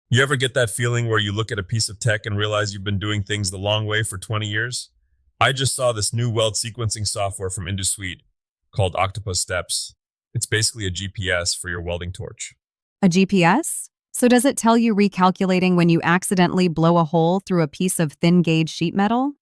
You ever get that feeling where you look at a piece of tech and realize you've been doing things the long way for 20 years? I just saw this new weld sequencing software from InduSuite called Octopus Steps. It's basically a GPS for your welding torch. A GPS? So does it tell you recalculating when you accidentally blow a hole through a piece of thin gauge sheet metal?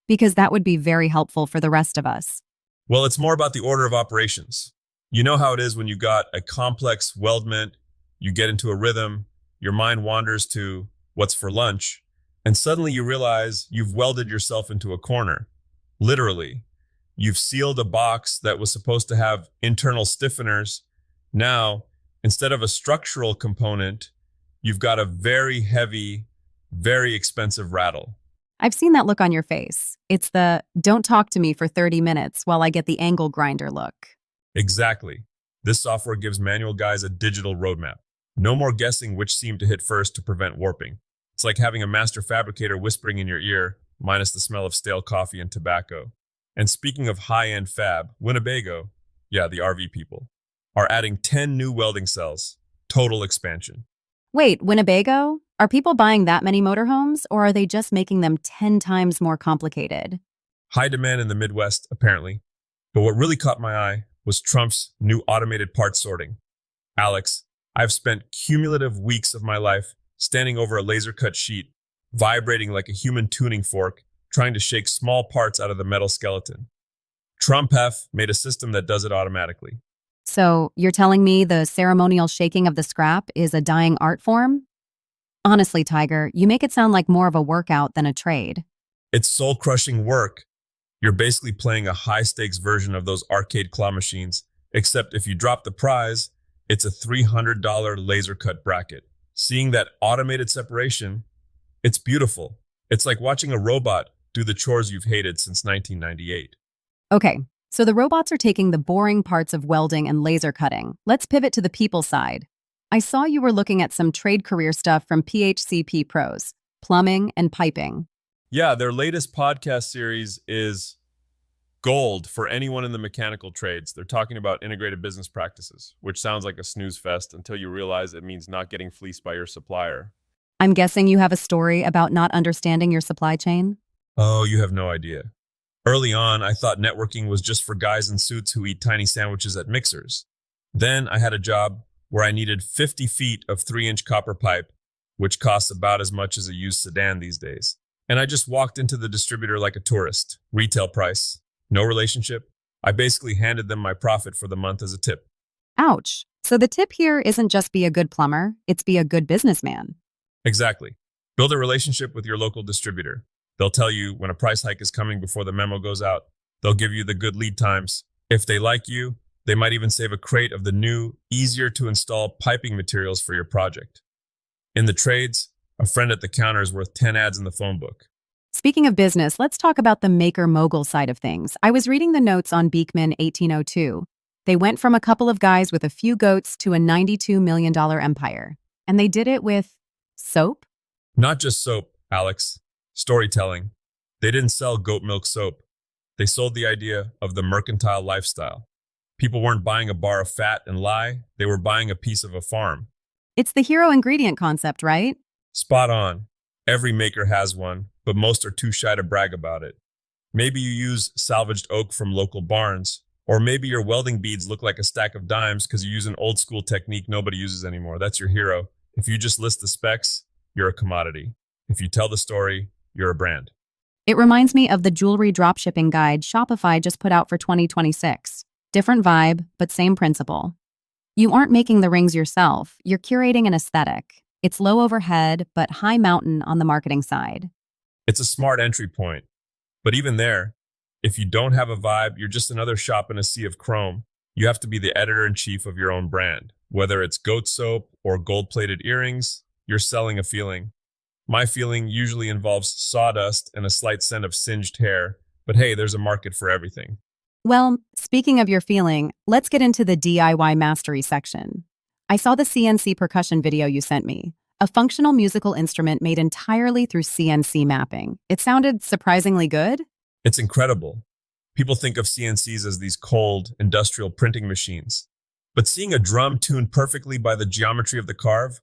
Because that would be very helpful for the rest of us. Well, it's more about the order of operations. You know how it is when you got a complex weldment, you get into a rhythm, your mind wanders to what's for lunch, and suddenly you realize you've welded yourself into a corner. Literally, you've sealed a box that was supposed to have internal stiffeners. Now, instead of a structural component, you've got a very heavy, very expensive rattle. I've seen that look on your face. It's the don't talk to me for 30 minutes while I get the angle grinder look. Exactly. This software gives manual guys a digital roadmap. No more guessing which seam to hit first to prevent warping. It's like having a master fabricator whispering in your ear, minus the smell of stale coffee and tobacco. And speaking of high-end fab, Winnebago, yeah, the RV people, are adding 10 new welding cells. Total expansion. Wait, Winnebago? Are people buying that many motorhomes, or are they just making them 10 times more complicated? High demand in the Midwest, apparently. But what really caught my eye was Trump's new automated part sorting. Alex, I've spent cumulative weeks of my life standing over a laser cut sheet, vibrating like a human tuning fork, trying to shake small parts out of the metal skeleton. Trump F made a system that does it automatically. So, you're telling me the ceremonial shaking of the scrap is a dying art form? Honestly, Tiger, you make it sound like more of a workout than a trade. It's soul-crushing work. You're basically playing a high-stakes version of those arcade claw machines, except if you drop the prize, it's a $300 laser cut bracket. Seeing that automated separation, it's beautiful. It's like watching a robot do the chores you've hated since 1998. Okay, so the robots are taking the boring parts of welding and laser cutting. Let's pivot to the people side. I saw you were looking at some trade career stuff from PHCP Pros, plumbing and piping. Yeah, their latest podcast series is gold for anyone in the mechanical trades. They're talking about integrated business practices, which sounds like a snooze fest until you realize it means not getting fleeced by your supplier. I'm guessing you have a story about not understanding your supply chain? Oh, you have no idea. Early on, I thought networking was just for guys in suits who eat tiny sandwiches at mixers. Then I had a job where I needed 50 feet of 3-inch copper pipe, which costs about as much as a used sedan these days. And I just walked into the distributor like a tourist. Retail price, no relationship. I basically handed them my profit for the month as a tip. Ouch. So the tip here isn't just be a good plumber, it's be a good businessman. Exactly. Build a relationship with your local distributor. They'll tell you when a price hike is coming before the memo goes out. They'll give you the good lead times. If they like you, they might even save a crate of the new, easier to install piping materials for your project. In the trades, a friend at the counter is worth 10 ads in the phone book. Speaking of business, let's talk about the maker mogul side of things. I was reading the notes on Beekman 1802. They went from a couple of guys with a few goats to a $92 million empire. And they did it with soap? Not just soap, Alex. Storytelling. They didn't sell goat milk soap. They sold the idea of the mercantile lifestyle. People weren't buying a bar of fat and lye, they were buying a piece of a farm. It's the hero ingredient concept, right? Spot on. Every maker has one, but most are too shy to brag about it. Maybe you use salvaged oak from local barns, or maybe your welding beads look like a stack of dimes because you use an old school technique nobody uses anymore. That's your hero. If you just list the specs, you're a commodity. If you tell the story, you're a brand. It reminds me of the jewelry dropshipping guide Shopify just put out for 2026. Different vibe, but same principle. You aren't making the rings yourself, you're curating an aesthetic. It's low overhead, but high mountain on the marketing side. It's a smart entry point. But even there, if you don't have a vibe, you're just another shop in a sea of chrome. You have to be the editor-in-chief of your own brand. Whether it's goat soap or gold-plated earrings, you're selling a feeling. My feeling usually involves sawdust and a slight scent of singed hair, but hey, there's a market for everything. Well, speaking of your feeling, let's get into the DIY mastery section. I saw the CNC percussion video you sent me, a functional musical instrument made entirely through CNC mapping. It sounded surprisingly good. It's incredible. People think of CNCs as these cold, industrial printing machines. But seeing a drum tuned perfectly by the geometry of the carve,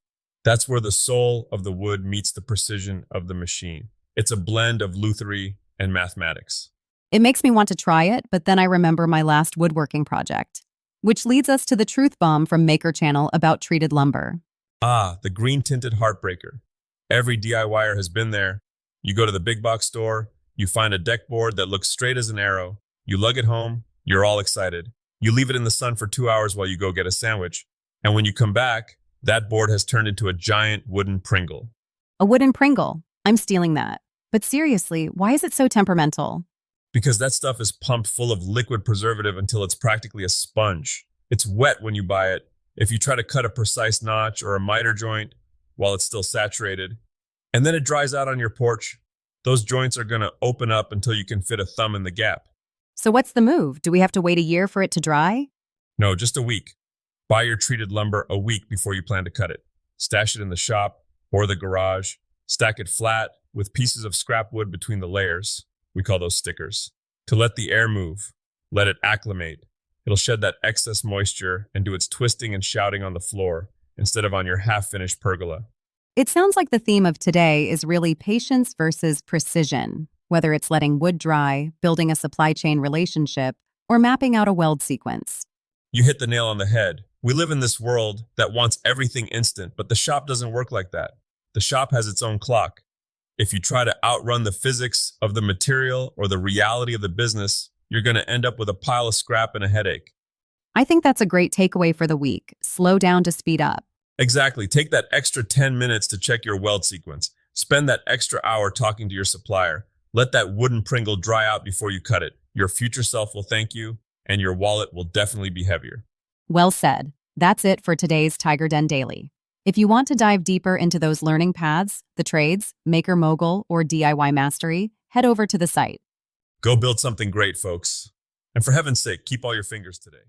That's where the soul of the wood meets the precision of the machine. It's a blend of luthery and mathematics. It makes me want to try it, but then I remember my last woodworking project. Which leads us to the truth bomb from Maker Channel about treated lumber. Ah, the green tinted heartbreaker. Every DIYer has been there. You go to the big box store, you find a deck board that looks straight as an arrow. You lug it home, you're all excited. You leave it in the sun for 2 hours while you go get a sandwich. And when you come back, that board has turned into a giant wooden Pringle. A wooden Pringle. I'm stealing that. But seriously, why is it so temperamental? Because that stuff is pumped full of liquid preservative until it's practically a sponge. It's wet when you buy it. If you try to cut a precise notch or a miter joint while it's still saturated, and then it dries out on your porch, those joints are going to open up until you can fit a thumb in the gap. So what's the move? Do we have to wait a year for it to dry? No, just a week. Buy your treated lumber a week before you plan to cut it. Stash it in the shop or the garage. Stack it flat with pieces of scrap wood between the layers. We call those stickers. To let the air move. Let it acclimate. It'll shed that excess moisture and do its twisting and shouting on the floor instead of on your half-finished pergola. It sounds like the theme of today is really patience versus precision, whether it's letting wood dry, building a supply chain relationship, or mapping out a weld sequence. You hit the nail on the head. We live in this world that wants everything instant, but the shop doesn't work like that. The shop has its own clock. If you try to outrun the physics of the material or the reality of the business, you're going to end up with a pile of scrap and a headache. I think that's a great takeaway for the week. Slow down to speed up. Exactly. Take that extra 10 minutes to check your weld sequence. Spend that extra hour talking to your supplier. Let that wooden Pringle dry out before you cut it. Your future self will thank you, and your wallet will definitely be heavier. Well said. That's it for today's TigerDen Daily. If you want to dive deeper into those learning paths, the trades, maker mogul, or DIY mastery, head over to the site. Go build something great, folks. And for heaven's sake, keep all your fingers today.